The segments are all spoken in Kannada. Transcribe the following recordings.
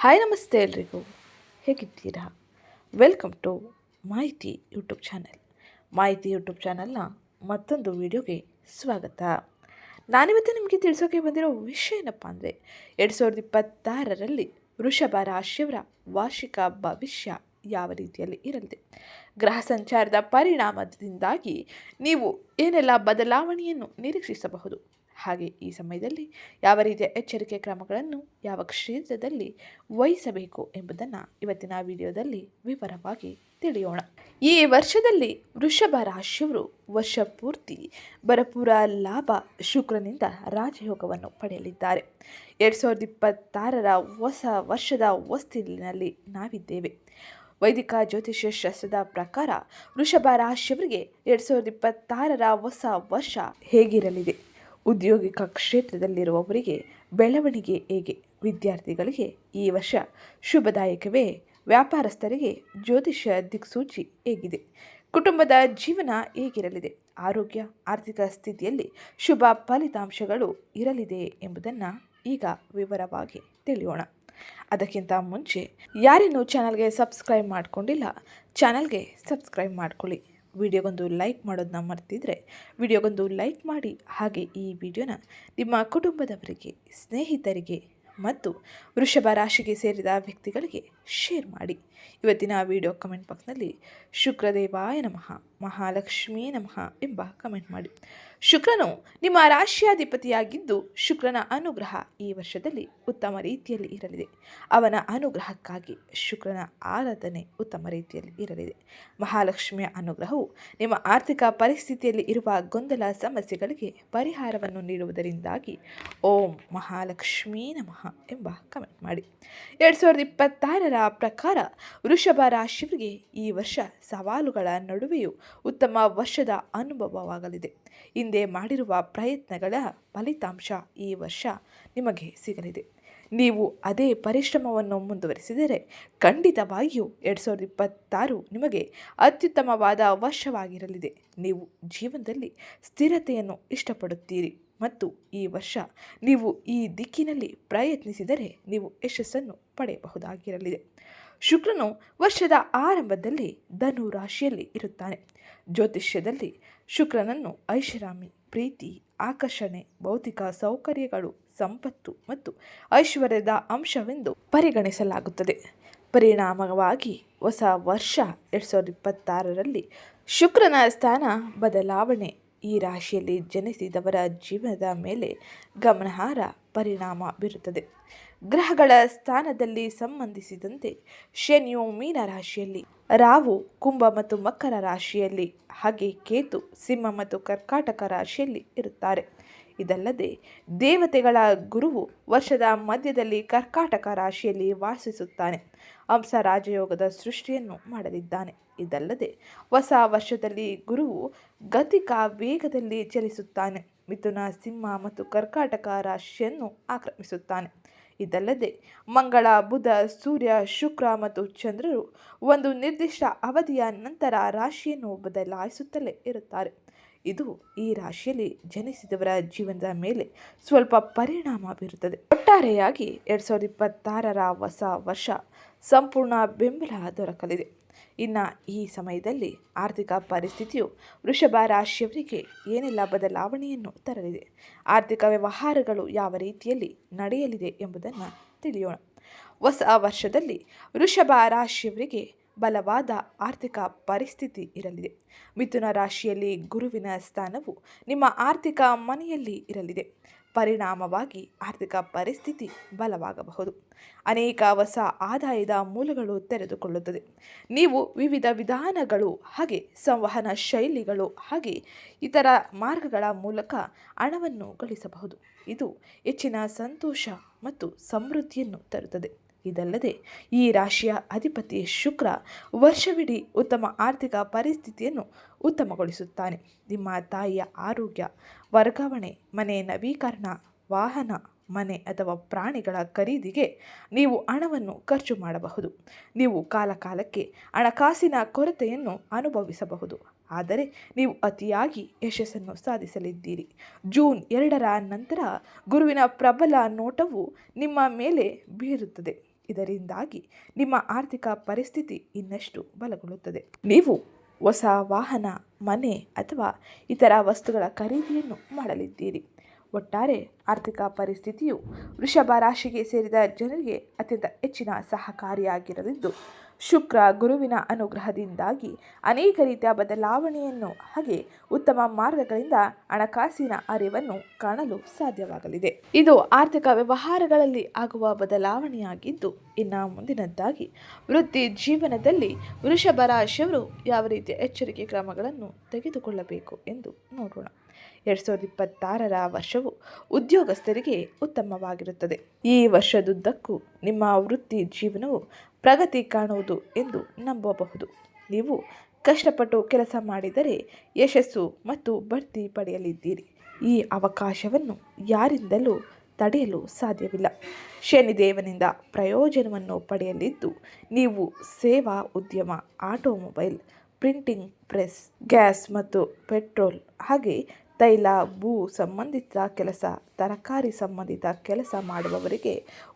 ಹಾಯ್ ನಮಸ್ತೆ ಎಲ್ರಿಗೂ, ಹೇಗಿದ್ದೀರಾ? ವೆಲ್ಕಮ್ ಟು ಮಾಹಿತಿ ಯೂಟ್ಯೂಬ್ ಚಾನೆಲ್. ಮಾಹಿತಿ ಯೂಟ್ಯೂಬ್ ಚಾನಲ್ನ ಮತ್ತೊಂದು ವಿಡಿಯೋಗೆ ಸ್ವಾಗತ. ನಾನಿವತ್ತು ನಿಮಗೆ ತಿಳಿಸೋಕೆ ಬಂದಿರೋ ವಿಷಯ ಏನಪ್ಪ ಅಂದರೆ 2026ರಲ್ಲಿ ವೃಷಭ ರಾಶಿಯವರ ವಾರ್ಷಿಕ ಭವಿಷ್ಯ ಯಾವ ರೀತಿಯಲ್ಲಿ ಇರಲಿದೆ, ಗ್ರಹ ಸಂಚಾರದ ಪರಿಣಾಮದಿಂದಾಗಿ ನೀವು ಏನೆಲ್ಲ ಬದಲಾವಣೆಯನ್ನು ನಿರೀಕ್ಷಿಸಬಹುದು, ಹಾಗೆ ಈ ಸಮಯದಲ್ಲಿ ಯಾವ ರೀತಿಯ ಎಚ್ಚರಿಕೆ ಕ್ರಮಗಳನ್ನು ಯಾವ ಕ್ಷೇತ್ರದಲ್ಲಿ ವಹಿಸಬೇಕು ಎಂಬುದನ್ನು ಇವತ್ತಿನ ವಿಡಿಯೋದಲ್ಲಿ ವಿವರವಾಗಿ ತಿಳಿಯೋಣ. ಈ ವರ್ಷದಲ್ಲಿ ವೃಷಭ ರಾಶಿಯವರು ವರ್ಷ ಪೂರ್ತಿ ಭರಪೂರ ಲಾಭ ಶುಕ್ರನಿಂದ ರಾಜಯೋಗವನ್ನು ಪಡೆಯಲಿದ್ದಾರೆ. 2026ರ ಹೊಸ ವರ್ಷದ ಹೊಸ್ತಿಲಿನಲ್ಲಿ ನಾವಿದ್ದೇವೆ. ವೈದಿಕ ಜ್ಯೋತಿಷ್ಯ ಶಾಸ್ತ್ರದ ಪ್ರಕಾರ ವೃಷಭ ರಾಶಿಯವರಿಗೆ 2026ರ ಹೊಸ ವರ್ಷ ಹೇಗಿರಲಿದೆ? ಉದ್ಯೋಗಿಕ ಕ್ಷೇತ್ರದಲ್ಲಿರುವವರಿಗೆ ಬೆಳವಣಿಗೆ ಹೇಗೆ? ವಿದ್ಯಾರ್ಥಿಗಳಿಗೆ ಈ ವರ್ಷ ಶುಭದಾಯಕವೇ? ವ್ಯಾಪಾರಸ್ಥರಿಗೆ ಜ್ಯೋತಿಷ್ಯ ದಿಕ್ಸೂಚಿ ಹೇಗಿದೆ? ಕುಟುಂಬದ ಜೀವನ ಹೇಗಿರಲಿದೆ? ಆರೋಗ್ಯ, ಆರ್ಥಿಕ ಸ್ಥಿತಿಯಲ್ಲಿ ಶುಭ ಫಲಿತಾಂಶಗಳು ಇರಲಿದೆ ಎಂಬುದನ್ನು ಈಗ ವಿವರವಾಗಿ ತಿಳಿಯೋಣ. ಅದಕ್ಕಿಂತ ಮುಂಚೆ ಯಾರೇನು ಚಾನಲ್ಗೆ ಸಬ್ಸ್ಕ್ರೈಬ್ ಮಾಡಿಕೊಂಡಿಲ್ಲ, ಚಾನಲ್ಗೆ ಸಬ್ಸ್ಕ್ರೈಬ್ ಮಾಡ್ಕೊಳ್ಳಿ. ವಿಡಿಯೋಗೊಂದು ಲೈಕ್ ಮಾಡೋದನ್ನ ಮರ್ತಿದ್ರೆ ವಿಡಿಯೋಗೊಂದು ಲೈಕ್ ಮಾಡಿ. ಹಾಗೆ ಈ ವಿಡಿಯೋನ ನಿಮ್ಮ ಕುಟುಂಬದವರಿಗೆ, ಸ್ನೇಹಿತರಿಗೆ ಮತ್ತು ವೃಷಭ ರಾಶಿಗೆ ಸೇರಿದ ವ್ಯಕ್ತಿಗಳಿಗೆ ಶೇರ್ ಮಾಡಿ. ಇವತ್ತಿನ ವಿಡಿಯೋ ಕಮೆಂಟ್ ಬಾಕ್ಸ್ನಲ್ಲಿ ಶುಕ್ರದೇವಾಯ ನಮಃ, ಮಹಾಲಕ್ಷ್ಮೀ ನಮಃ ಎಂಬ ಕಮೆಂಟ್ ಮಾಡಿ. ಶುಕ್ರನು ನಿಮ್ಮ ರಾಶಿಯಾಧಿಪತಿಯಾಗಿದ್ದು ಶುಕ್ರನ ಅನುಗ್ರಹ ಈ ವರ್ಷದಲ್ಲಿ ಉತ್ತಮ ರೀತಿಯಲ್ಲಿ ಇರಲಿದೆ. ಅವನ ಅನುಗ್ರಹಕ್ಕಾಗಿ ಶುಕ್ರನ ಆರಾಧನೆ ಉತ್ತಮ ರೀತಿಯಲ್ಲಿ ಇರಲಿದೆ. ಮಹಾಲಕ್ಷ್ಮಿಯ ಅನುಗ್ರಹವು ನಿಮ್ಮ ಆರ್ಥಿಕ ಪರಿಸ್ಥಿತಿಯಲ್ಲಿ ಇರುವ ಗೊಂದಲ ಸಮಸ್ಯೆಗಳಿಗೆ ಪರಿಹಾರವನ್ನು ನೀಡುವುದರಿಂದಾಗಿ ಓಂ ಮಹಾಲಕ್ಷ್ಮೀ ನಮಃ ಎಂಬ ಕಮೆಂಟ್ ಮಾಡಿ. 2026ರ ಪ್ರಕಾರ ವೃಷಭ ರಾಶಿಯವರಿಗೆ ಈ ವರ್ಷ ಸವಾಲುಗಳ ನಡುವೆಯೂ ಉತ್ತಮ ವರ್ಷದ ಅನುಭವವಾಗಲಿದೆ. ಹಿಂದೆ ಮಾಡಿರುವ ಪ್ರಯತ್ನಗಳ ಫಲಿತಾಂಶ ಈ ವರ್ಷ ನಿಮಗೆ ಸಿಗಲಿದೆ. ನೀವು ಅದೇ ಪರಿಶ್ರಮವನ್ನು ಮುಂದುವರಿಸಿದರೆ ಖಂಡಿತವಾಗಿಯೂ 2026 ನಿಮಗೆ ಅತ್ಯುತ್ತಮವಾದ ವರ್ಷವಾಗಿರಲಿದೆ. ನೀವು ಜೀವನದಲ್ಲಿ ಸ್ಥಿರತೆಯನ್ನು ಇಷ್ಟಪಡುತ್ತೀರಿ ಮತ್ತು ಈ ವರ್ಷ ನೀವು ಈ ದಿಕ್ಕಿನಲ್ಲಿ ಪ್ರಯತ್ನಿಸಿದರೆ ನೀವು ಯಶಸ್ಸನ್ನು ಪಡೆಯಬಹುದಾಗಿರಲಿದೆ. ಶುಕ್ರನು ವರ್ಷದ ಆರಂಭದಲ್ಲಿ ಧನು ರಾಶಿಯಲ್ಲಿ ಇರುತ್ತಾನೆ. ಜ್ಯೋತಿಷ್ಯದಲ್ಲಿ ಶುಕ್ರನನ್ನು ಐಷಾರಾಮಿ, ಪ್ರೀತಿ, ಆಕರ್ಷಣೆ, ಭೌತಿಕ ಸೌಕರ್ಯಗಳು, ಸಂಪತ್ತು ಮತ್ತು ಐಶ್ವರ್ಯದ ಅಂಶವೆಂದು ಪರಿಗಣಿಸಲಾಗುತ್ತದೆ. ಪರಿಣಾಮವಾಗಿ ಹೊಸ ವರ್ಷ 2026ರಲ್ಲಿ ಶುಕ್ರನ ಸ್ಥಾನ ಬದಲಾವಣೆ ಈ ರಾಶಿಯಲ್ಲಿ ಜನಿಸಿದವರ ಜೀವನದ ಮೇಲೆ ಗಮನಾರ್ಹ ಪರಿಣಾಮ ಬೀರುತ್ತದೆ. ಗ್ರಹಗಳ ಸ್ಥಾನದಲ್ಲಿ ಸಂಬಂಧಿಸಿದಂತೆ ಶನಿಯು ಮೀನ ರಾಶಿಯಲ್ಲಿ, ರಾಹು ಕುಂಭ ಮತ್ತು ಮಕರ ರಾಶಿಯಲ್ಲಿ, ಹಾಗೆ ಕೇತು ಸಿಂಹ ಮತ್ತು ಕರ್ಕಾಟಕ ರಾಶಿಯಲ್ಲಿ ಇರುತ್ತಾರೆ. ಇದಲ್ಲದೆ ದೇವತೆಗಳ ಗುರುವು ವರ್ಷದ ಮಧ್ಯದಲ್ಲಿ ಕರ್ಕಾಟಕ ರಾಶಿಯಲ್ಲಿ ವಾಸಿಸುತ್ತಾನೆ. ಹಂಸ ರಾಜಯೋಗದ ಸೃಷ್ಟಿಯನ್ನು ಮಾಡಲಿದ್ದಾನೆ. ಇದಲ್ಲದೆ ಹೊಸ ವರ್ಷದಲ್ಲಿ ಗುರುವು ಗತಿಕ ವೇಗದಲ್ಲಿ ಚಲಿಸುತ್ತಾನೆ. ಮಿಥುನ, ಸಿಂಹ ಮತ್ತು ಕರ್ಕಾಟಕ ರಾಶಿಯನ್ನು ಆಕ್ರಮಿಸುತ್ತಾನೆ. ಇದಲ್ಲದೆ ಮಂಗಳ, ಬುಧ, ಸೂರ್ಯ, ಶುಕ್ರ ಮತ್ತು ಚಂದ್ರರು ಒಂದು ನಿರ್ದಿಷ್ಟ ಅವಧಿಯ ನಂತರ ರಾಶಿಯನ್ನು ಬದಲಾಯಿಸುತ್ತಲೇ ಇರುತ್ತಾರೆ. ಇದು ಈ ರಾಶಿಯಲ್ಲಿ ಜನಿಸಿದವರ ಜೀವನದ ಮೇಲೆ ಸ್ವಲ್ಪ ಪರಿಣಾಮ ಬೀರುತ್ತದೆ. ಒಟ್ಟಾರೆಯಾಗಿ 2026ರ ಹೊಸ ವರ್ಷ ಸಂಪೂರ್ಣ ಬೆಂಬಲ ದೊರಕಲಿದೆ. ಇನ್ನು ಈ ಸಮಯದಲ್ಲಿ ಆರ್ಥಿಕ ಪರಿಸ್ಥಿತಿಯು ವೃಷಭ ರಾಶಿಯವರಿಗೆ ಏನೆಲ್ಲ ಬದಲಾವಣೆಯನ್ನು ತರಲಿದೆ, ಆರ್ಥಿಕ ವ್ಯವಹಾರಗಳು ಯಾವ ರೀತಿಯಲ್ಲಿ ನಡೆಯಲಿದೆ ಎಂಬುದನ್ನು ತಿಳಿಯೋಣ. ಹೊಸ ವರ್ಷದಲ್ಲಿ ವೃಷಭ ರಾಶಿಯವರಿಗೆ ಬಲವಾದ ಆರ್ಥಿಕ ಪರಿಸ್ಥಿತಿ ಇರಲಿದೆ. ಮಿಥುನ ರಾಶಿಯಲ್ಲಿ ಗುರುವಿನ ಸ್ಥಾನವು ನಿಮ್ಮ ಆರ್ಥಿಕ ಮನೆಯಲ್ಲಿ ಇರಲಿದೆ. ಪರಿಣಾಮವಾಗಿ ಆರ್ಥಿಕ ಪರಿಸ್ಥಿತಿ ಬಲವಾಗಬಹುದು. ಅನೇಕ ಹೊಸ ಆದಾಯದ ಮೂಲಗಳು ತೆರೆದುಕೊಳ್ಳುತ್ತದೆ. ನೀವು ವಿವಿಧ ವಿಧಾನಗಳು ಹಾಗೆ ಸಂವಹನ ಶೈಲಿಗಳು ಹಾಗೆ ಇತರ ಮಾರ್ಗಗಳ ಮೂಲಕ ಹಣವನ್ನು ಗಳಿಸಬಹುದು. ಇದು ಹೆಚ್ಚಿನ ಸಂತೋಷ ಮತ್ತು ಸಮೃದ್ಧಿಯನ್ನು ತರುತ್ತದೆ. ಇದಲ್ಲದೆ ಈ ರಾಶಿಯ ಅಧಿಪತಿ ಶುಕ್ರ ವರ್ಷವಿಡೀ ಉತ್ತಮ ಆರ್ಥಿಕ ಪರಿಸ್ಥಿತಿಯನ್ನು ಉತ್ತಮಗೊಳಿಸುತ್ತಾನೆ. ನಿಮ್ಮ ತಾಯಿಯ ಆರೋಗ್ಯ, ವರ್ಗಾವಣೆ, ಮನೆ ನವೀಕರಣ, ವಾಹನ, ಮನೆ ಅಥವಾ ಪ್ರಾಣಿಗಳ ಖರೀದಿಗೆ ನೀವು ಹಣವನ್ನು ಖರ್ಚು ಮಾಡಬಹುದು. ನೀವು ಕಾಲಕಾಲಕ್ಕೆ ಹಣಕಾಸಿನ ಕೊರತೆಯನ್ನು ಅನುಭವಿಸಬಹುದು, ಆದರೆ ನೀವು ಅತಿಯಾಗಿ ಯಶಸ್ಸನ್ನು ಸಾಧಿಸಲಿದ್ದೀರಿ. ಜೂನ್ 2ರ ನಂತರ ಗುರುವಿನ ಪ್ರಬಲ ನೋಟವು ನಿಮ್ಮ ಮೇಲೆ ಬೀರುತ್ತದೆ. ಇದರಿಂದಾಗಿ ನಿಮ್ಮ ಆರ್ಥಿಕ ಪರಿಸ್ಥಿತಿ ಇನ್ನಷ್ಟು ಬಲಗೊಳ್ಳುತ್ತದೆ. ನೀವು ಹೊಸ ವಾಹನ, ಮನೆ ಅಥವಾ ಇತರ ವಸ್ತುಗಳ ಖರೀದಿಯನ್ನು ಮಾಡಲಿದ್ದೀರಿ. ಒಟ್ಟಾರೆ ಆರ್ಥಿಕ ಪರಿಸ್ಥಿತಿಯು ವೃಷಭ ರಾಶಿಗೆ ಸೇರಿದ ಜನರಿಗೆ ಅತ್ಯಂತ ಹೆಚ್ಚಿನ ಸಹಕಾರಿಯಾಗಿರಲಿದ್ದು, ಶುಕ್ರ ಗುರುವಿನ ಅನುಗ್ರಹದಿಂದಾಗಿ ಅನೇಕ ರೀತಿಯ ಬದಲಾವಣೆಯನ್ನು ಹಾಗೆ ಉತ್ತಮ ಮಾರ್ಗಗಳಿಂದ ಹಣಕಾಸಿನ ಅರಿವನ್ನು ಕಾಣಲು ಸಾಧ್ಯವಾಗಲಿದೆ. ಇದು ಆರ್ಥಿಕ ವ್ಯವಹಾರಗಳಲ್ಲಿ ಆಗುವ ಬದಲಾವಣೆಯಾಗಿದ್ದು, ಇನ್ನು ಮುಂದಿನದ್ದಾಗಿ ವೃತ್ತಿ ಜೀವನದಲ್ಲಿ ವೃಷಭ ರಾಶಿಯವರು ಯಾವ ರೀತಿಯ ಎಚ್ಚರಿಕೆ ಕ್ರಮಗಳನ್ನು ತೆಗೆದುಕೊಳ್ಳಬೇಕು ಎಂದು ನೋಡೋಣ. 2026ರ ವರ್ಷವು ಉದ್ಯೋಗಸ್ಥರಿಗೆ ಉತ್ತಮವಾಗಿರುತ್ತದೆ. ಈ ವರ್ಷದುದ್ದಕ್ಕೂ ನಿಮ್ಮ ವೃತ್ತಿ ಜೀವನವು ಪ್ರಗತಿ ಕಾಣುವುದು ಎಂದು ನಂಬಬಹುದು. ನೀವು ಕಷ್ಟಪಟ್ಟು ಕೆಲಸ ಮಾಡಿದರೆ ಯಶಸ್ಸು ಮತ್ತು ಬಡ್ತಿ ಪಡೆಯಲಿದ್ದೀರಿ. ಈ ಅವಕಾಶವನ್ನು ಯಾರಿಂದಲೂ ತಡೆಯಲು ಸಾಧ್ಯವಿಲ್ಲ. ಶನಿದೇವನಿಂದ ಪ್ರಯೋಜನವನ್ನು ಪಡೆಯಲಿದ್ದು, ನೀವು ಸೇವಾ ಉದ್ಯಮ, ಆಟೋಮೊಬೈಲ್, ಪ್ರಿಂಟಿಂಗ್ ಪ್ರೆಸ್, ಗ್ಯಾಸ್ ಮತ್ತು ಪೆಟ್ರೋಲ್ ಹಾಗೆ ತೈಲ, ಭೂ ಸಂಬಂಧಿತ ಕೆಲಸ, ತರಕಾರಿ ಸಂಬಂಧಿತ ಕೆಲಸ ಮಾಡುವವರಿಗೆ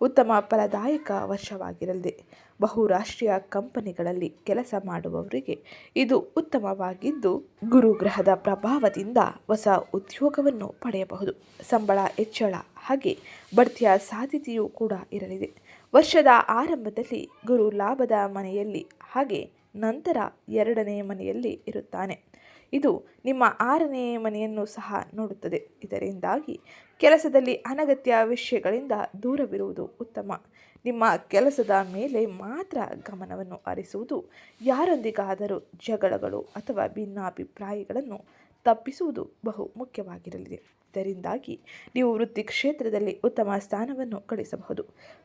ಉತ್ತಮ ಫಲದಾಯಕ ವರ್ಷವಾಗಿರಲಿದೆ. ಬಹುರಾಷ್ಟ್ರೀಯ ಕಂಪನಿಗಳಲ್ಲಿ ಕೆಲಸ ಮಾಡುವವರಿಗೆ ಇದು ಉತ್ತಮವಾಗಿದ್ದು, ಗುರುಗ್ರಹದ ಪ್ರಭಾವದಿಂದ ಹೊಸ ಉದ್ಯೋಗವನ್ನು ಪಡೆಯಬಹುದು. ಸಂಬಳ ಹೆಚ್ಚಳ ಹಾಗೆ ಬಡ್ತಿಯ ಸಾಧ್ಯತೆಯೂ ಕೂಡ ಇರಲಿದೆ. ವರ್ಷದ ಆರಂಭದಲ್ಲಿ ಗುರು ಲಾಭದ ಮನೆಯಲ್ಲಿ ಹಾಗೆ ನಂತರ 2ನೇ ಮನೆಯಲ್ಲಿ ಇರುತ್ತಾನೆ. ಇದು ನಿಮ್ಮ 6ನೇ ಮನೆಯನ್ನು ಸಹ ನೋಡುತ್ತದೆ. ಇದರಿಂದಾಗಿ ಕೆಲಸದಲ್ಲಿ ಅನಗತ್ಯ ವಿಷಯಗಳಿಂದ ದೂರವಿರುವುದು ಉತ್ತಮ. ನಿಮ್ಮ ಕೆಲಸದ ಮೇಲೆ ಮಾತ್ರ ಗಮನವನ್ನು ಹರಿಸುವುದು, ಯಾರೊಂದಿಗಾದರೂ ಜಗಳಗಳು ಅಥವಾ ಭಿನ್ನಾಭಿಪ್ರಾಯಗಳನ್ನು ತಪ್ಪಿಸುವುದು ಬಹು ಮುಖ್ಯವಾಗಿರಲಿದೆ. ಇದರಿಂದಾಗಿ ನೀವು ವೃತ್ತಿ ಕ್ಷೇತ್ರದಲ್ಲಿ ಉತ್ತಮ ಸ್ಥಾನವನ್ನು ಗಳಿಸಬಹುದು.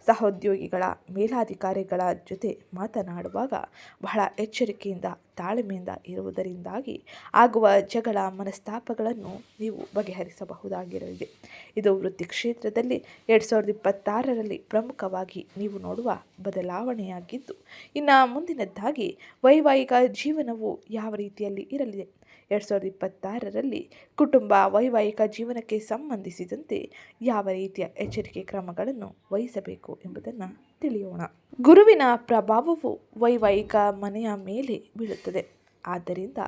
ಸಹೋದ್ಯೋಗಿಗಳ, ಮೇಲಾಧಿಕಾರಿಗಳ ಜೊತೆ ಮಾತನಾಡುವಾಗ ಬಹಳ ಎಚ್ಚರಿಕೆಯಿಂದ, ತಾಳ್ಮೆಯಿಂದ ಇರುವುದರಿಂದಾಗಿ ಆಗುವ ಜಗಳ, ಮನಸ್ತಾಪಗಳನ್ನು ನೀವು ಬಗೆಹರಿಸಬಹುದಾಗಿರಲಿದೆ. ಇದು ವೃತ್ತಿ ಕ್ಷೇತ್ರದಲ್ಲಿ 2026ರಲ್ಲಿ ಪ್ರಮುಖವಾಗಿ ನೀವು ನೋಡುವ ಬದಲಾವಣೆಯಾಗಿದ್ದು, ಇನ್ನು ಮುಂದಿನದ್ದಾಗಿ ವೈವಾಹಿಕ ಜೀವನವು ಯಾವ ರೀತಿಯಲ್ಲಿ ಇರಲಿದೆ. 2026ರಲ್ಲಿ ಕುಟುಂಬ, ವೈವಾಹಿಕ ಜೀವನಕ್ಕೆ ಸಂಬಂಧಿಸಿದಂತೆ ಯಾವ ರೀತಿಯ ಎಚ್ಚರಿಕೆ ಕ್ರಮಗಳನ್ನು ವಹಿಸಬೇಕು ಎಂಬುದನ್ನು ತಿಳಿಯೋಣ. ಗುರುವಿನ ಪ್ರಭಾವವು ವೈವಾಹಿಕ ಮನೆಯ ಮೇಲೆ ಬೀಳುತ್ತದೆ. ಆದ್ದರಿಂದ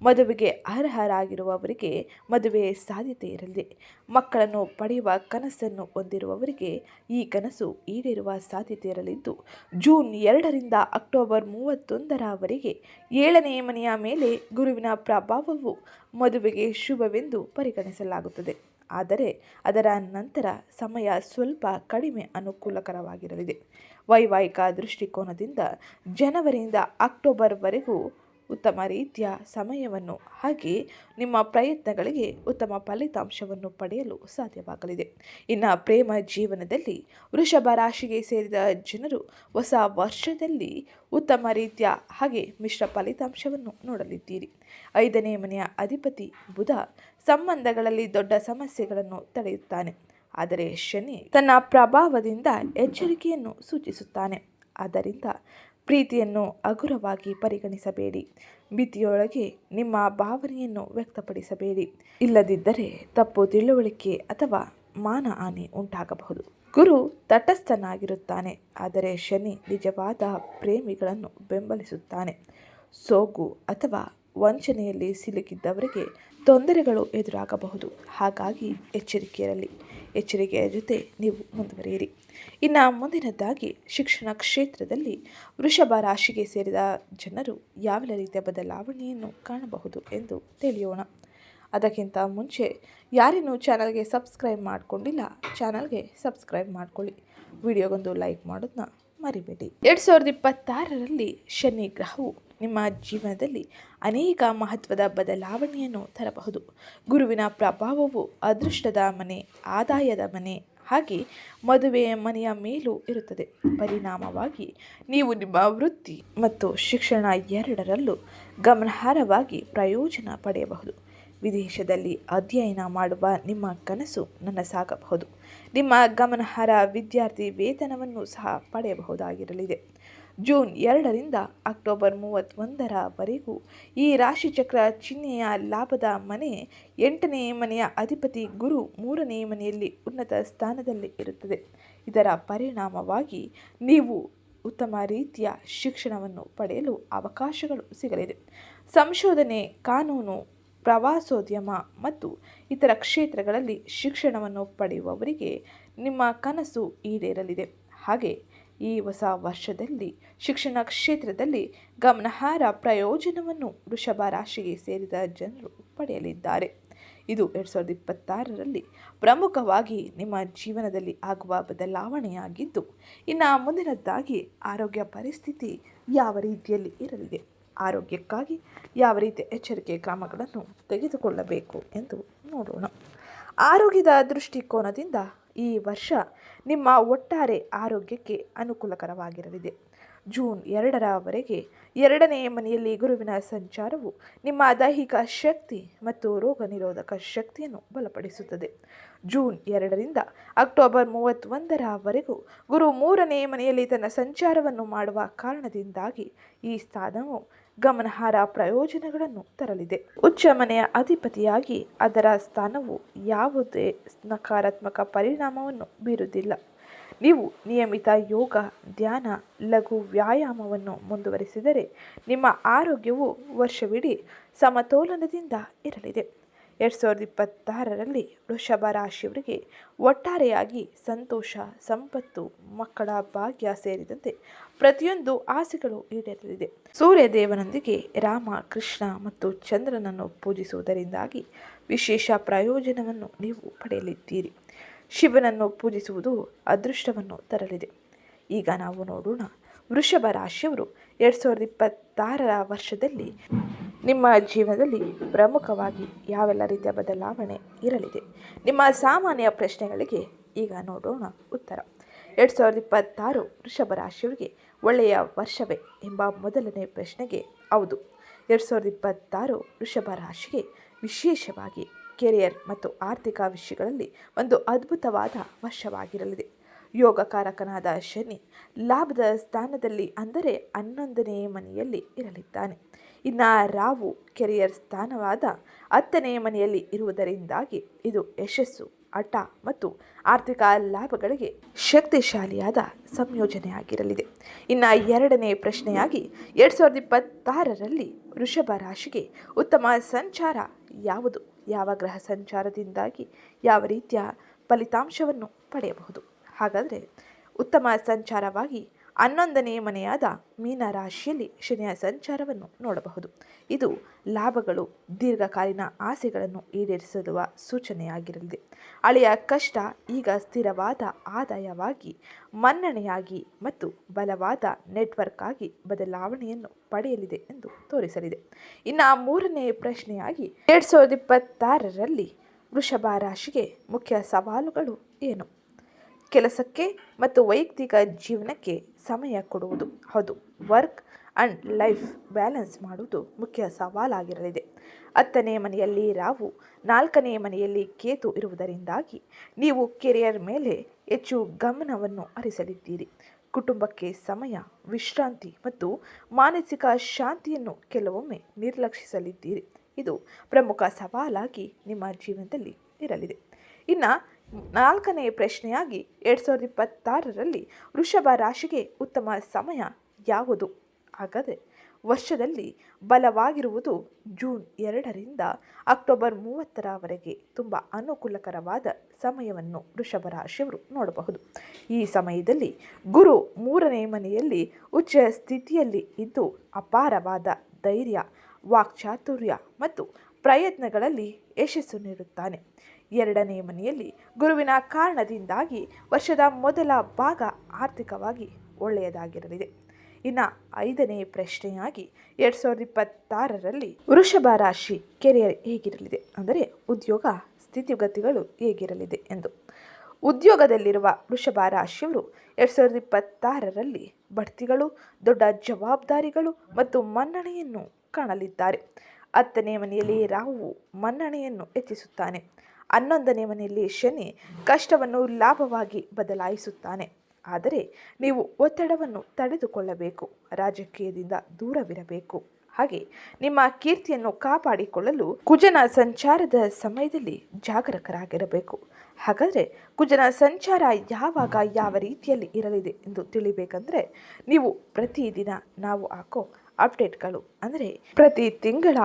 ಮದುವೆಗೆ ಅರ್ಹರಾಗಿರುವವರಿಗೆ ಮದುವೆ ಸಾಧ್ಯತೆ ಇರಲಿದೆ. ಮಕ್ಕಳನ್ನು ಪಡೆಯುವ ಕನಸನ್ನು ಹೊಂದಿರುವವರಿಗೆ ಈ ಕನಸು ಈಡೇರುವ ಸಾಧ್ಯತೆ ಇರಲಿದ್ದು, ಜೂನ್ 2ರಿಂದ ಅಕ್ಟೋಬರ್ 31ರವರೆಗೆ 7ನೇ ಮನೆಯ ಮೇಲೆ ಗುರುವಿನ ಪ್ರಭಾವವು ಮದುವೆಗೆ ಶುಭವೆಂದು ಪರಿಗಣಿಸಲಾಗುತ್ತದೆ. ಆದರೆ ಅದರ ನಂತರ ಸಮಯ ಸ್ವಲ್ಪ ಕಡಿಮೆ ಅನುಕೂಲಕರವಾಗಿರಲಿದೆ. ವೈವಾಹಿಕ ದೃಷ್ಟಿಕೋನದಿಂದ ಜನವರಿಯಿಂದ ಅಕ್ಟೋಬರ್ವರೆಗೂ ಉತ್ತಮ ರೀತಿಯ ಸಮಯವನ್ನು ಹಾಗೆ ನಿಮ್ಮ ಪ್ರಯತ್ನಗಳಿಗೆ ಉತ್ತಮ ಫಲಿತಾಂಶವನ್ನು ಪಡೆಯಲು ಸಾಧ್ಯವಾಗಲಿದೆ. ಇನ್ನು ಪ್ರೇಮ ಜೀವನದಲ್ಲಿ ವೃಷಭ ರಾಶಿಗೆ ಸೇರಿದ ಜನರು ಹೊಸ ವರ್ಷದಲ್ಲಿ ಉತ್ತಮ ರೀತಿಯ ಹಾಗೆ ಮಿಶ್ರ ಫಲಿತಾಂಶವನ್ನು ನೋಡಲಿದ್ದೀರಿ. 5ನೇ ಮನೆಯ ಅಧಿಪತಿ ಬುಧ ಸಂಬಂಧಗಳಲ್ಲಿ ದೊಡ್ಡ ಸಮಸ್ಯೆಗಳನ್ನು ತಡೆಯುತ್ತಾನೆ. ಆದರೆ ಶನಿ ತನ್ನ ಪ್ರಭಾವದಿಂದ ಎಚ್ಚರಿಕೆಯನ್ನು ಸೂಚಿಸುತ್ತಾನೆ. ಆದ್ದರಿಂದ ಪ್ರೀತಿಯನ್ನು ಹಗುರವಾಗಿ ಪರಿಗಣಿಸಬೇಡಿ. ಮಿತಿಯೊಳಗೆ ನಿಮ್ಮ ಭಾವನೆಯನ್ನು ವ್ಯಕ್ತಪಡಿಸಬೇಡಿ. ಇಲ್ಲದಿದ್ದರೆ ತಪ್ಪು ತಿಳುವಳಿಕೆ ಅಥವಾ ಮಾನಹಾನಿ ಉಂಟಾಗಬಹುದು. ಗುರು ತಟಸ್ಥನಾಗಿರುತ್ತಾನೆ, ಆದರೆ ಶನಿ ನಿಜವಾದ ಪ್ರೇಮಿಗಳನ್ನು ಬೆಂಬಲಿಸುತ್ತಾನೆ. ಸೋಗು ಅಥವಾ ವಂಚನೆಯಲ್ಲಿ ಸಿಲುಕಿದ್ದವರಿಗೆ ತೊಂದರೆಗಳು ಎದುರಾಗಬಹುದು. ಹಾಗಾಗಿ ಎಚ್ಚರಿಕೆಯ ಜೊತೆ ನೀವು ಮುಂದುವರಿಯಿರಿ. ಇನ್ನು ಮುಂದಿನದ್ದಾಗಿ ಶಿಕ್ಷಣ ಕ್ಷೇತ್ರದಲ್ಲಿ ವೃಷಭ ರಾಶಿಗೆ ಸೇರಿದ ಜನರು ಯಾವ ರೀತಿಯ ಬದಲಾವಣೆಯನ್ನು ಕಾಣಬಹುದು ಎಂದು ತಿಳಿಯೋಣ. ಅದಕ್ಕಿಂತ ಮುಂಚೆ ಯಾರೇನೂ ಚಾನಲ್ಗೆ ಸಬ್ಸ್ಕ್ರೈಬ್ ಮಾಡಿಕೊಂಡಿಲ್ಲ, ಚಾನಲ್ಗೆ ಸಬ್ಸ್ಕ್ರೈಬ್ ಮಾಡಿಕೊಳ್ಳಿ. ವಿಡಿಯೋಗೊಂದು ಲೈಕ್ ಮಾಡೋದನ್ನ ಮರಿಬೇಡಿ. 2026ರಲ್ಲಿ ಶನಿ ಗ್ರಹವು ನಿಮ್ಮ ಜೀವನದಲ್ಲಿ ಅನೇಕ ಮಹತ್ವದ ಬದಲಾವಣೆಯನ್ನು ತರಬಹುದು. ಗುರುವಿನ ಪ್ರಭಾವವು ಅದೃಷ್ಟದ ಮನೆ, ಆದಾಯದ ಮನೆ ಹಾಗೆ ಮದುವೆಯ ಮನೆಯ ಮೇಲೂ ಇರುತ್ತದೆ. ಪರಿಣಾಮವಾಗಿ ನೀವು ನಿಮ್ಮ ವೃತ್ತಿ ಮತ್ತು ಶಿಕ್ಷಣ ಎರಡರಲ್ಲೂ ಗಮನಾರ್ಹವಾಗಿ ಪ್ರಯೋಜನ ಪಡೆಯಬಹುದು. ವಿದೇಶದಲ್ಲಿ ಅಧ್ಯಯನ ಮಾಡುವ ನಿಮ್ಮ ಕನಸು ನನಸಾಗಬಹುದು. ನಿಮ್ಮ ಗಮನಾರ್ಹ ವಿದ್ಯಾರ್ಥಿ ವೇತನವನ್ನು ಸಹ ಪಡೆಯಬಹುದಾಗಿರಲಿದೆ. ಜೂನ್ 2ರಿಂದ ಅಕ್ಟೋಬರ್ 31ರವರೆಗೂ ಈ ರಾಶಿಚಕ್ರ ಚಿಹ್ನೆಯ ಲಾಭದ ಮನೆ 8ನೇ ಮನೆಯ ಅಧಿಪತಿ ಗುರು 3ನೇ ಮನೆಯಲ್ಲಿ ಉನ್ನತ ಸ್ಥಾನದಲ್ಲಿ ಇರುತ್ತದೆ. ಇದರ ಪರಿಣಾಮವಾಗಿ ನೀವು ಉತ್ತಮ ರೀತಿಯ ಶಿಕ್ಷಣವನ್ನು ಪಡೆಯಲು ಅವಕಾಶಗಳು ಸಿಗಲಿದೆ. ಸಂಶೋಧನೆ, ಕಾನೂನು, ಪ್ರವಾಸೋದ್ಯಮ ಮತ್ತು ಇತರ ಕ್ಷೇತ್ರಗಳಲ್ಲಿ ಶಿಕ್ಷಣವನ್ನು ಪಡೆಯುವವರಿಗೆ ನಿಮ್ಮ ಕನಸು ಈಡೇರಲಿದೆ. ಹಾಗೆ ಈ ಹೊಸ ವರ್ಷದಲ್ಲಿ ಶಿಕ್ಷಣ ಕ್ಷೇತ್ರದಲ್ಲಿ ಗಮನಾರ್ಹ ಪ್ರಯೋಜನವನ್ನು ವೃಷಭ ರಾಶಿಗೆ ಸೇರಿದ ಜನರು ಪಡೆಯಲಿದ್ದಾರೆ. ಇದು 2026ರಲ್ಲಿ ಪ್ರಮುಖವಾಗಿ ನಿಮ್ಮ ಜೀವನದಲ್ಲಿ ಆಗುವ ಬದಲಾವಣೆಯಾಗಿದ್ದು, ಇನ್ನು ಮುಂದಿನದ್ದಾಗಿ ಆರೋಗ್ಯ ಪರಿಸ್ಥಿತಿ ಯಾವ ರೀತಿಯಲ್ಲಿ ಇರಲಿದೆ, ಆರೋಗ್ಯಕ್ಕಾಗಿ ಯಾವ ರೀತಿಯ ಎಚ್ಚರಿಕೆ ಕ್ರಮಗಳನ್ನು ತೆಗೆದುಕೊಳ್ಳಬೇಕು ಎಂದು ನೋಡೋಣ. ಆರೋಗ್ಯದ ದೃಷ್ಟಿಕೋನದಿಂದ ಈ ವರ್ಷ ನಿಮ್ಮ ಒಟ್ಟಾರೆ ಆರೋಗ್ಯಕ್ಕೆ ಅನುಕೂಲಕರವಾಗಿರಲಿದೆ. ಜೂನ್ 2ರವರೆಗೆ 2ನೇ ಮನೆಯಲ್ಲಿ ಗುರುವಿನ ಸಂಚಾರವು ನಿಮ್ಮ ದೈಹಿಕ ಶಕ್ತಿ ಮತ್ತು ರೋಗ ನಿರೋಧಕ ಶಕ್ತಿಯನ್ನು ಬಲಪಡಿಸುತ್ತದೆ. ಜೂನ್ 2ರಿಂದ ಅಕ್ಟೋಬರ್ 31ರವರೆಗೂ ಗುರು 3ನೇ ಮನೆಯಲ್ಲಿ ತನ್ನ ಸಂಚಾರವನ್ನು ಮಾಡುವ ಕಾರಣದಿಂದಾಗಿ ಈ ಸ್ಥಾನವು ಗಮನಾರ್ಹ ಪ್ರಯೋಜನಗಳನ್ನು ತರಲಿದೆ. ಉಚ್ಚ ಮನೆಯ ಅಧಿಪತಿಯಾಗಿ ಅದರ ಸ್ಥಾನವು ಯಾವುದೇ ನಕಾರಾತ್ಮಕ ಪರಿಣಾಮವನ್ನು ಬೀರುವುದಿಲ್ಲ. ನೀವು ನಿಯಮಿತ ಯೋಗ, ಧ್ಯಾನ, ಲಘು ವ್ಯಾಯಾಮವನ್ನು ಮುಂದುವರಿಸಿದರೆ ನಿಮ್ಮ ಆರೋಗ್ಯವು ವರ್ಷವಿಡೀ ಸಮತೋಲನದಿಂದ ಇರಲಿದೆ. 2026ರಲ್ಲಿ ವೃಷಭ ರಾಶಿಯವರಿಗೆ ಒಟ್ಟಾರೆಯಾಗಿ ಸಂತೋಷ, ಸಂಪತ್ತು, ಮಕ್ಕಳ ಭಾಗ್ಯ ಸೇರಿದಂತೆ ಪ್ರತಿಯೊಂದು ಆಸೆಗಳು ಈಡೇರಲಿದೆ. ಸೂರ್ಯದೇವನೊಂದಿಗೆ ರಾಮ, ಕೃಷ್ಣ ಮತ್ತು ಚಂದ್ರನನ್ನು ಪೂಜಿಸುವುದರಿಂದಾಗಿ ವಿಶೇಷ ಪ್ರಯೋಜನವನ್ನು ನೀವು ಪಡೆಯಲಿದ್ದೀರಿ. ಶಿವನನ್ನು ಪೂಜಿಸುವುದು ಅದೃಷ್ಟವನ್ನು ತರಲಿದೆ. ಈಗ ನಾವು ನೋಡೋಣ, ವೃಷಭ ರಾಶಿಯವರು 2026ರ ವರ್ಷದಲ್ಲಿ ನಿಮ್ಮ ಜೀವನದಲ್ಲಿ ಪ್ರಮುಖವಾಗಿ ಯಾವೆಲ್ಲ ರೀತಿಯ ಬದಲಾವಣೆ ಇರಲಿದೆ. ನಿಮ್ಮ ಸಾಮಾನ್ಯ ಪ್ರಶ್ನೆಗಳಿಗೆ ಈಗ ನೋಡೋಣ ಉತ್ತರ. 2026 ವೃಷಭ ರಾಶಿಯವರಿಗೆ ಒಳ್ಳೆಯ ವರ್ಷವೇ ಎಂಬ ಮೊದಲನೇ ಪ್ರಶ್ನೆಗೆ ಹೌದು. 2026 ವೃಷಭ ರಾಶಿಗೆ ವಿಶೇಷವಾಗಿ ಕೆರಿಯರ್ ಮತ್ತು ಆರ್ಥಿಕ ವಿಷಯಗಳಲ್ಲಿ ಒಂದು ಅದ್ಭುತವಾದ ವರ್ಷವಾಗಿರಲಿದೆ. ಯೋಗಕಾರಕನಾದ ಶನಿ ಲಾಭದ ಸ್ಥಾನದಲ್ಲಿ ಅಂದರೆ 11ನೇ ಮನೆಯಲ್ಲಿ ಇರಲಿದ್ದಾನೆ. ಇನ್ನು ರಾಹು ಕೆರಿಯರ್ ಸ್ಥಾನವಾದ 10ನೇ ಮನೆಯಲ್ಲಿ ಇರುವುದರಿಂದಾಗಿ ಇದು ಯಶಸ್ಸು, ಹಠ ಮತ್ತು ಆರ್ಥಿಕ ಲಾಭಗಳಿಗೆ ಶಕ್ತಿಶಾಲಿಯಾದ ಸಂಯೋಜನೆಯಾಗಿರಲಿದೆ. ಇನ್ನು 2ನೇ ಪ್ರಶ್ನೆಯಾಗಿ 2026ರಲ್ಲಿ ವೃಷಭ ರಾಶಿಗೆ ಉತ್ತಮ ಸಂಚಾರ ಯಾವುದು, ಯಾವ ಗ್ರಹ ಸಂಚಾರದಿಂದಾಗಿ ಯಾವ ರೀತಿಯ ಫಲಿತಾಂಶವನ್ನು ಪಡೆಯಬಹುದು. ಹಾಗಾದರೆ ಉತ್ತಮ ಸಂಚಾರವಾಗಿ 11ನೇ ಮನೆಯಾದ ಮೀನ ರಾಶಿಯಲ್ಲಿ ಶನಿಯ ಸಂಚಾರವನ್ನು ನೋಡಬಹುದು. ಇದು ಲಾಭಗಳು, ದೀರ್ಘಕಾಲೀನ ಆಸೆಗಳನ್ನು ಈಡೇರಿಸುವ ಸೂಚನೆಯಾಗಿರಲಿದೆ. ಹಳೆಯ ಕಷ್ಟ ಈಗ ಸ್ಥಿರವಾದ ಆದಾಯವಾಗಿ, ಮನ್ನಣೆಯಾಗಿ ಮತ್ತು ಬಲವಾದ ನೆಟ್ವರ್ಕ್ ಆಗಿ ಬದಲಾವಣೆಯನ್ನು ಪಡೆಯಲಿದೆ ಎಂದು ತೋರಿಸಲಿದೆ. ಇನ್ನು 3ನೇ ಪ್ರಶ್ನೆಯಾಗಿ 2026ರಲ್ಲಿ ವೃಷಭ ರಾಶಿಗೆ ಮುಖ್ಯ ಸವಾಲುಗಳು ಏನು? ಕೆಲಸಕ್ಕೆ ಮತ್ತು ವೈಯಕ್ತಿಕ ಜೀವನಕ್ಕೆ ಸಮಯ ಕೊಡುವುದು. ಹೌದು, ವರ್ಕ್ ಆ್ಯಂಡ್ ಲೈಫ್ ಬ್ಯಾಲೆನ್ಸ್ ಮಾಡುವುದು ಮುಖ್ಯ ಸವಾಲಾಗಿರಲಿದೆ. 10ನೇ ಮನೆಯಲ್ಲಿ ರಾಹು, 4ನೇ ಮನೆಯಲ್ಲಿ ಕೇತು ಇರುವುದರಿಂದಾಗಿ ನೀವು ಕೆರಿಯರ್ ಮೇಲೆ ಹೆಚ್ಚು ಗಮನವನ್ನು ಹರಿಸಲಿದ್ದೀರಿ. ಕುಟುಂಬಕ್ಕೆ ಸಮಯ, ವಿಶ್ರಾಂತಿ ಮತ್ತು ಮಾನಸಿಕ ಶಾಂತಿಯನ್ನು ಕೆಲವೊಮ್ಮೆ ನಿರ್ಲಕ್ಷಿಸಲಿದ್ದೀರಿ. ಇದು ಪ್ರಮುಖ ಸವಾಲಾಗಿ ನಿಮ್ಮ ಜೀವನದಲ್ಲಿ ಇರಲಿದೆ. ಇನ್ನು 4ನೇ ಪ್ರಶ್ನೆಯಾಗಿ 2026ರಲ್ಲಿ ವೃಷಭ ರಾಶಿಗೆ ಉತ್ತಮ ಸಮಯ ಯಾವುದು? ಹಾಗಾದರೆ ವರ್ಷದಲ್ಲಿ ಬಲವಾಗಿರುವುದು ಜೂನ್ 2ರಿಂದ ಅಕ್ಟೋಬರ್ 30ರವರೆಗೆ ತುಂಬ ಅನುಕೂಲಕರವಾದ ಸಮಯವನ್ನು ವೃಷಭ ರಾಶಿಯವರು ನೋಡಬಹುದು. ಈ ಸಮಯದಲ್ಲಿ ಗುರು 3ನೇ ಮನೆಯಲ್ಲಿ ಉಚ್ಚ ಸ್ಥಿತಿಯಲ್ಲಿ ಇದ್ದು ಅಪಾರವಾದ ಧೈರ್ಯ, ವಾಕ್ಚಾತುರ್ಯ ಮತ್ತು ಪ್ರಯತ್ನಗಳಲ್ಲಿ ಯಶಸ್ಸು ನೀಡುತ್ತಾನೆ. 2ನೇ ಮನೆಯಲ್ಲಿ ಗುರುವಿನ ಕಾರಣದಿಂದಾಗಿ ವರ್ಷದ ಮೊದಲ ಭಾಗ ಆರ್ಥಿಕವಾಗಿ ಒಳ್ಳೆಯದಾಗಿರಲಿದೆ. ಇನ್ನು 5ನೇ ಪ್ರಶ್ನೆಯಾಗಿ 2026ರಲ್ಲಿ ವೃಷಭ ರಾಶಿ ಕೆರಿಯರ್ ಹೇಗಿರಲಿದೆ ಅಂದರೆ ಉದ್ಯೋಗ ಸ್ಥಿತಿಗತಿಗಳು ಹೇಗಿರಲಿದೆ ಎಂದು. ಉದ್ಯೋಗದಲ್ಲಿರುವ ವೃಷಭ ರಾಶಿಯವರು 2026ರಲ್ಲಿ ಬಡ್ತಿಗಳು, ದೊಡ್ಡ ಜವಾಬ್ದಾರಿಗಳು ಮತ್ತು ಮನ್ನಣೆಯನ್ನು ಕಾಣಲಿದ್ದಾರೆ. 10ನೇ ಮನೆಯಲ್ಲಿ ರಾಹು ಮನ್ನಣೆಯನ್ನು ಹೆಚ್ಚಿಸುತ್ತಾನೆ. 11ನೇ ಮನೆಯಲ್ಲಿ ಶನಿ ಕಷ್ಟವನ್ನು ಲಾಭವಾಗಿ ಬದಲಾಯಿಸುತ್ತಾನೆ. ಆದರೆ ನೀವು ಒತ್ತಡವನ್ನು ತಡೆದುಕೊಳ್ಳಬೇಕು, ರಾಜಕೀಯದಿಂದ ದೂರವಿರಬೇಕು. ಹಾಗೆ ನಿಮ್ಮ ಕೀರ್ತಿಯನ್ನು ಕಾಪಾಡಿಕೊಳ್ಳಲು ಕುಜನ ಸಂಚಾರದ ಸಮಯದಲ್ಲಿ ಜಾಗರೂಕರಾಗಿರಬೇಕು. ಹಾಗಾದರೆ ಕುಜನ ಸಂಚಾರ ಯಾವಾಗ ಯಾವ ರೀತಿಯಲ್ಲಿ ಇರಲಿದೆ ಎಂದು ತಿಳಿಬೇಕಂದ್ರೆ ನೀವು ಪ್ರತಿದಿನ ನಾವು ಹಾಕೋ ಅಪ್ಡೇಟ್ಗಳು ಅಂದರೆ ಪ್ರತಿ ತಿಂಗಳ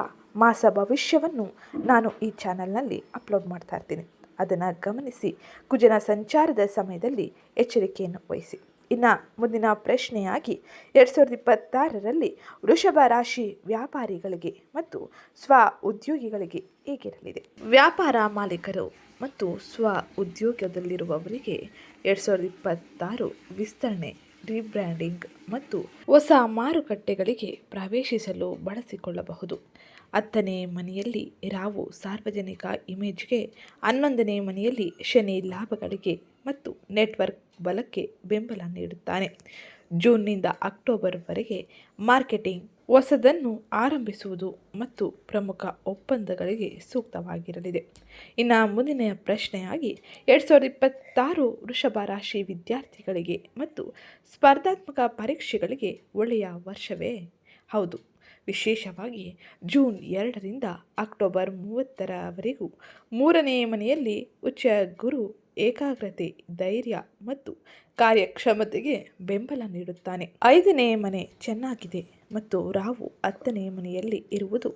ಮಾಸ ಭವಿಷ್ಯವನ್ನು ನಾನು ಈ ಚಾನಲ್ನಲ್ಲಿ ಅಪ್ಲೋಡ್ ಮಾಡ್ತಾ ಇರ್ತೀನಿ. ಅದನ್ನು ಗಮನಿಸಿ ಕುಜನ ಸಂಚಾರದ ಸಮಯದಲ್ಲಿ ಎಚ್ಚರಿಕೆಯನ್ನು ವಹಿಸಿ. ಇನ್ನು ಮುಂದಿನ ಪ್ರಶ್ನೆಯಾಗಿ 2026ರಲ್ಲಿ ವೃಷಭ ರಾಶಿ ವ್ಯಾಪಾರಿಗಳಿಗೆ ಮತ್ತು ಸ್ವ ಉದ್ಯೋಗಿಗಳಿಗೆ ಹೇಗಿರಲಿದೆ? ವ್ಯಾಪಾರ ಮಾಲೀಕರು ಮತ್ತು ಸ್ವ ಉದ್ಯೋಗದಲ್ಲಿರುವವರಿಗೆ 2026 ವಿಸ್ತರಣೆ, ರೀಬ್ರ್ಯಾಂಡಿಂಗ್ ಮತ್ತು ಹೊಸ ಮಾರುಕಟ್ಟೆಗಳಿಗೆ ಪ್ರವೇಶಿಸಲು ಬಳಸಿಕೊಳ್ಳಬಹುದು. 10ನೇ ಮನೆಯಲ್ಲಿ ರಾಹು ಸಾರ್ವಜನಿಕ ಇಮೇಜ್ಗೆ, 11ನೇ ಮನೆಯಲ್ಲಿ ಶನಿ ಲಾಭಗಳಿಗೆ ಮತ್ತು ನೆಟ್ವರ್ಕ್ ಬಲಕ್ಕೆ ಬೆಂಬಲ ನೀಡುತ್ತಾನೆ. ಜೂನ್ನಿಂದ ಅಕ್ಟೋಬರ್ವರೆಗೆ ಮಾರ್ಕೆಟಿಂಗ್, ಹೊಸದನ್ನು ಆರಂಭಿಸುವುದು ಮತ್ತು ಪ್ರಮುಖ ಒಪ್ಪಂದಗಳಿಗೆ ಸೂಕ್ತವಾಗಿರಲಿದೆ. ಇನ್ನು ಮುಂದಿನ ಪ್ರಶ್ನೆಯಾಗಿ 2026 ವೃಷಭ ರಾಶಿ ವಿದ್ಯಾರ್ಥಿಗಳಿಗೆ ಮತ್ತು ಸ್ಪರ್ಧಾತ್ಮಕ ಪರೀಕ್ಷೆಗಳಿಗೆ ಒಳ್ಳೆಯ ವರ್ಷವೇ? ಹೌದು. ವಿಶೇಷವಾಗಿ ಜೂನ್ 2ರಿಂದ ಅಕ್ಟೋಬರ್ 30ರವರೆಗೂ 3ನೇ ಮನೆಯಲ್ಲಿ ಉಚ್ಚ ಗುರು ಏಕಾಗ್ರತೆ, ಧೈರ್ಯ ಮತ್ತು ಕಾರ್ಯಕ್ಷಮತೆಗೆ ಬೆಂಬಲ ನೀಡುತ್ತಾನೆ. 5ನೇ ಮನೆ ಚೆನ್ನಾಗಿದೆ ಮತ್ತು ರಾಹು 10ನೇ ಮನೆಯಲ್ಲಿ ಇರುವುದು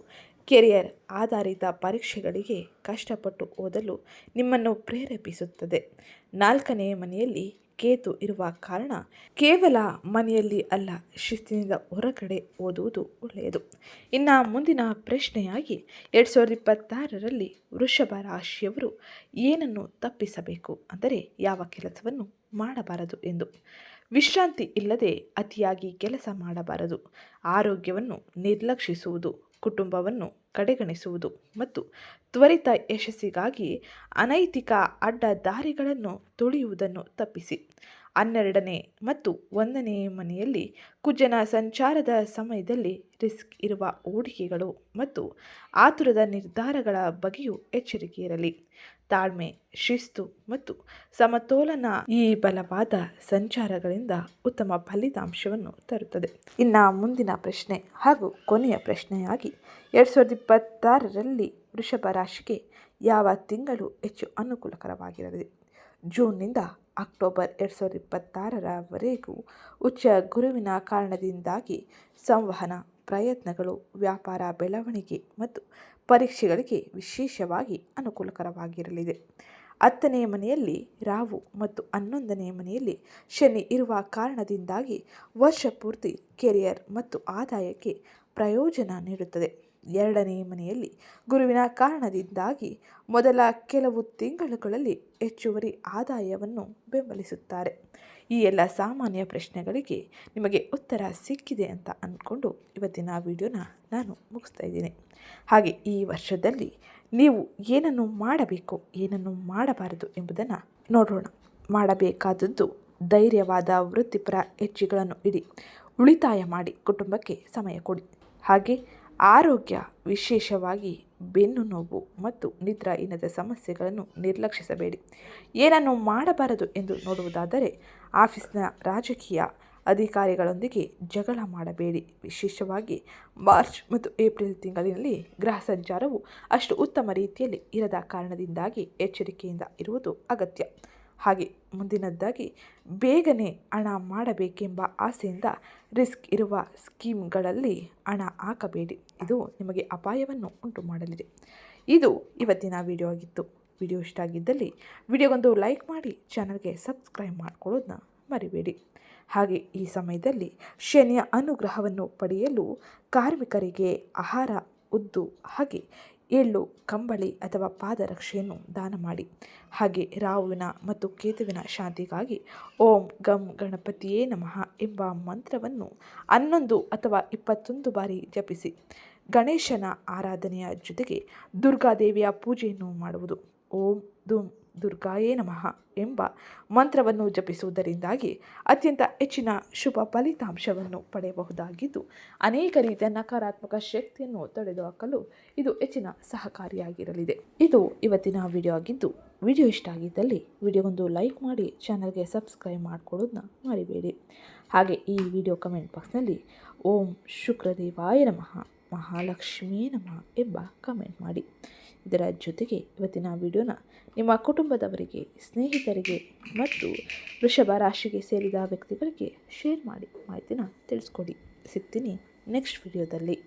ಕೆರಿಯರ್ ಆಧಾರಿತ ಪರೀಕ್ಷೆಗಳಿಗೆ ಕಷ್ಟಪಟ್ಟು ಓದಲು ನಿಮ್ಮನ್ನು ಪ್ರೇರೇಪಿಸುತ್ತದೆ. 4ನೇ ಮನೆಯಲ್ಲಿ ಕೇತು ಇರುವ ಕಾರಣ ಕೇವಲ ಮನೆಯಲ್ಲಿ ಅಲ್ಲ, ಶಿಸ್ತಿನಿಂದ ಹೊರಗಡೆ ಓದುವುದು ಒಳ್ಳೆಯದು. ಇನ್ನು ಮುಂದಿನ ಪ್ರಶ್ನೆಯಾಗಿ 2026ರಲ್ಲಿ ವೃಷಭ ರಾಶಿಯವರು ಏನನ್ನು ತಪ್ಪಿಸಬೇಕು, ಅಂದರೆ ಯಾವ ಕೆಲಸವನ್ನು ಮಾಡಬಾರದು ಎಂದು. ವಿಶ್ರಾಂತಿ ಇಲ್ಲದೆ ಅತಿಯಾಗಿ ಕೆಲಸ ಮಾಡಬಾರದು. ಆರೋಗ್ಯವನ್ನು ನಿರ್ಲಕ್ಷಿಸುವುದು, ಕುಟುಂಬವನ್ನು ಕಡೆಗಣಿಸುವುದು ಮತ್ತು ತ್ವರಿತ ಯಶಸ್ಸಿಗಾಗಿ ಅನೈತಿಕ ಅಡ್ಡದಾರಿಗಳನ್ನು ತುಳಿಯುವುದನ್ನು ತಪ್ಪಿಸಿ. 12ನೇ ಮತ್ತು 1ನೇ ಮನೆಯಲ್ಲಿ ಕುಜನ ಸಂಚಾರದ ಸಮಯದಲ್ಲಿ ರಿಸ್ಕ್ ಇರುವ ಹೂಡಿಕೆಗಳು ಮತ್ತು ಆತುರದ ನಿರ್ಧಾರಗಳ ಬಗ್ಗೆಯೂ ಎಚ್ಚರಿಕೆ ಇರಲಿ. ತಾಳ್ಮೆ, ಶಿಸ್ತು ಮತ್ತು ಸಮತೋಲನ ಈ ಬಲವಾದ ಸಂಚಾರಗಳಿಂದ ಉತ್ತಮ ಫಲಿತಾಂಶವನ್ನು ತರುತ್ತದೆ. ಇನ್ನು ಮುಂದಿನ ಪ್ರಶ್ನೆ ಹಾಗೂ ಕೊನೆಯ ಪ್ರಶ್ನೆಯಾಗಿ 2026ರಲ್ಲಿ ವೃಷಭ ರಾಶಿಗೆ ಯಾವ ತಿಂಗಳು ಹೆಚ್ಚು ಅನುಕೂಲಕರವಾಗಿರಲಿದೆ? ಜೂನ್ನಿಂದ ಅಕ್ಟೋಬರ್ 2026ರವರೆಗೂ ಉಚ್ಚ ಗುರುವಿನ ಕಾರಣದಿಂದಾಗಿ ಸಂವಹನ, ಪ್ರಯತ್ನಗಳು, ವ್ಯಾಪಾರ ಬೆಳವಣಿಗೆ ಮತ್ತು ಪರೀಕ್ಷೆಗಳಿಗೆ ವಿಶೇಷವಾಗಿ ಅನುಕೂಲಕರವಾಗಿರಲಿದೆ. 10ನೇ ಮನೆಯಲ್ಲಿ ರಾಹು ಮತ್ತು 11ನೇ ಮನೆಯಲ್ಲಿ ಶನಿ ಇರುವ ಕಾರಣದಿಂದಾಗಿ ವರ್ಷ ಪೂರ್ತಿ ಕೆರಿಯರ್ ಮತ್ತು ಆದಾಯಕ್ಕೆ ಪ್ರಯೋಜನ ನೀಡುತ್ತದೆ. 2ನೇ ಮನೆಯಲ್ಲಿ ಗುರುವಿನ ಕಾರಣದಿಂದಾಗಿ ಮೊದಲ ಕೆಲವು ತಿಂಗಳುಗಳಲ್ಲಿ ಹೆಚ್ಚುವರಿ ಆದಾಯವನ್ನು ಬೆಂಬಲಿಸುತ್ತಾರೆ. ಈ ಎಲ್ಲ ಸಾಮಾನ್ಯ ಪ್ರಶ್ನೆಗಳಿಗೆ ನಿಮಗೆ ಉತ್ತರ ಸಿಕ್ಕಿದೆ ಅಂತ ಅಂದ್ಕೊಂಡು ಇವತ್ತಿನ ವಿಡಿಯೋನ ನಾನು ಮುಗಿಸ್ತಾ ಇದ್ದೀನಿ. ಹಾಗೆ ಈ ವರ್ಷದಲ್ಲಿ ನೀವು ಏನನ್ನು ಮಾಡಬೇಕು, ಏನನ್ನು ಮಾಡಬಾರದು ಎಂಬುದನ್ನು ನೋಡೋಣ. ಮಾಡಬೇಕಾದದ್ದು ಧೈರ್ಯವಾದ ವೃತ್ತಿಪರ ಹೆಜ್ಜೆಗಳನ್ನು ಇಡಿ. ಉಳಿತಾಯ ಮಾಡಿ ಕುಟುಂಬಕ್ಕೆ ಸಮಯ ಕೊಡಿ. ಹಾಗೆ ಆರೋಗ್ಯ, ವಿಶೇಷವಾಗಿ ಬೆನ್ನು ನೋವು ಮತ್ತು ನಿದ್ರಾಹೀನದ ಸಮಸ್ಯೆಗಳನ್ನು ನಿರ್ಲಕ್ಷಿಸಬೇಡಿ. ಏನನ್ನು ಮಾಡಬಾರದು ಎಂದು ನೋಡುವುದಾದರೆ ಆಫೀಸ್ನ ರಾಜಕೀಯ ಅಧಿಕಾರಿಗಳೊಂದಿಗೆ ಜಗಳ ಮಾಡಬೇಡಿ. ವಿಶೇಷವಾಗಿ ಮಾರ್ಚ್ ಮತ್ತು ಏಪ್ರಿಲ್ ತಿಂಗಳಿನಲ್ಲಿ ಗ್ರಹ ಸಂಚಾರವು ಅಷ್ಟು ಉತ್ತಮ ರೀತಿಯಲ್ಲಿ ಇರದ ಕಾರಣದಿಂದಾಗಿ ಎಚ್ಚರಿಕೆಯಿಂದ ಇರುವುದು ಅಗತ್ಯ. ಹಾಗೆ ಮುಂದಿನದ್ದಾಗಿ ಬೇಗನೆ ಹಣ ಮಾಡಬೇಕೆಂಬ ಆಸೆಯಿಂದ ರಿಸ್ಕ್ ಇರುವ ಸ್ಕೀಮ್ಗಳಲ್ಲಿ ಹಣ ಹಾಕಬೇಡಿ. ಇದು ನಿಮಗೆ ಅಪಾಯವನ್ನು ಉಂಟು ಮಾಡಲಿದೆ. ಇದು ಇವತ್ತಿನ ವಿಡಿಯೋ ಆಗಿತ್ತು. ವಿಡಿಯೋ ಇಷ್ಟ ಆಗಿದ್ದಲ್ಲಿ ವಿಡಿಯೋಗೊಂದು ಲೈಕ್ ಮಾಡಿ, ಚಾನಲ್ಗೆ ಸಬ್ಸ್ಕ್ರೈಬ್ ಮಾಡ್ಕೊಳ್ಳೋದನ್ನ ಮರಿಬೇಡಿ. ಹಾಗೆ ಈ ಸಮಯದಲ್ಲಿ ಶನಿಯ ಅನುಗ್ರಹವನ್ನು ಪಡೆಯಲು ಕಾರ್ಮಿಕರಿಗೆ ಆಹಾರ, ಉದ್ದು ಹಾಗೆ ಎಳ್ಳು, ಕಂಬಳಿ ಅಥವಾ ಪಾದರಕ್ಷೆಯನ್ನು ದಾನ ಮಾಡಿ. ಹಾಗೆ ರಾಹುವಿನ ಮತ್ತು ಕೇತುವಿನ ಶಾಂತಿಗಾಗಿ ಓಂ ಗಂ ಗಣಪತಿಯೇ ನಮಃ ಎಂಬ ಮಂತ್ರವನ್ನು 11 ಅಥವಾ 21 ಬಾರಿ ಜಪಿಸಿ. ಗಣೇಶನ ಆರಾಧನೆಯ ಜೊತೆಗೆ ದುರ್ಗಾದೇವಿಯ ಪೂಜೆಯನ್ನು ಮಾಡುವುದು. ಓಂ ದುಂ ದುರ್ಗಾಯೇ ನಮಃ ಎಂಬ ಮಂತ್ರವನ್ನು ಜಪಿಸುವುದರಿಂದಾಗಿ ಅತ್ಯಂತ ಹೆಚ್ಚಿನ ಶುಭ ಫಲಿತಾಂಶವನ್ನು ಪಡೆಯಬಹುದಾಗಿದ್ದು, ಅನೇಕ ರೀತಿಯ ನಕಾರಾತ್ಮಕ ಶಕ್ತಿಯನ್ನು ತೊಡೆದುಹಾಕಲು ಇದು ಹೆಚ್ಚಿನ ಸಹಕಾರಿಯಾಗಿರಲಿದೆ. ಇದು ಇವತ್ತಿನ ವಿಡಿಯೋ ಆಗಿದ್ದು, ವಿಡಿಯೋ ಇಷ್ಟ ಆಗಿದ್ದಲ್ಲಿ ವಿಡಿಯೋಗೊಂದು ಲೈಕ್ ಮಾಡಿ, ಚಾನಲ್ಗೆ ಸಬ್ಸ್ಕ್ರೈಬ್ ಮಾಡ್ಕೊಳ್ಳೋದನ್ನ ಮರಿಬೇಡಿ. ಹಾಗೆ ಈ ವಿಡಿಯೋ ಕಮೆಂಟ್ ಬಾಕ್ಸ್ನಲ್ಲಿ ಓಂ ಶುಕ್ರದೇವಾಯ ನಮಃ ಮಹಾಲಕ್ಷ್ಮೀ ನಮಃ ಎಂಬ ಕಮೆಂಟ್ ಮಾಡಿ. ಇದರ ಜೊತೆಗೆ ಇವತ್ತಿನ ವಿಡಿಯೋನ ನಿಮ್ಮ ಕುಟುಂಬದವರಿಗೆ, ಸ್ನೇಹಿತರಿಗೆ ಮತ್ತು ವೃಷಭ ರಾಶಿಗೆ ಸೇರಿದ ವ್ಯಕ್ತಿಗಳಿಗೆ ಶೇರ್ ಮಾಡಿ ಮಾಹಿತಿನ ತಿಳಿಸ್ಕೊಡಿ. ಸಿಗ್ತೀನಿ ನೆಕ್ಸ್ಟ್ ವಿಡಿಯೋದಲ್ಲಿ.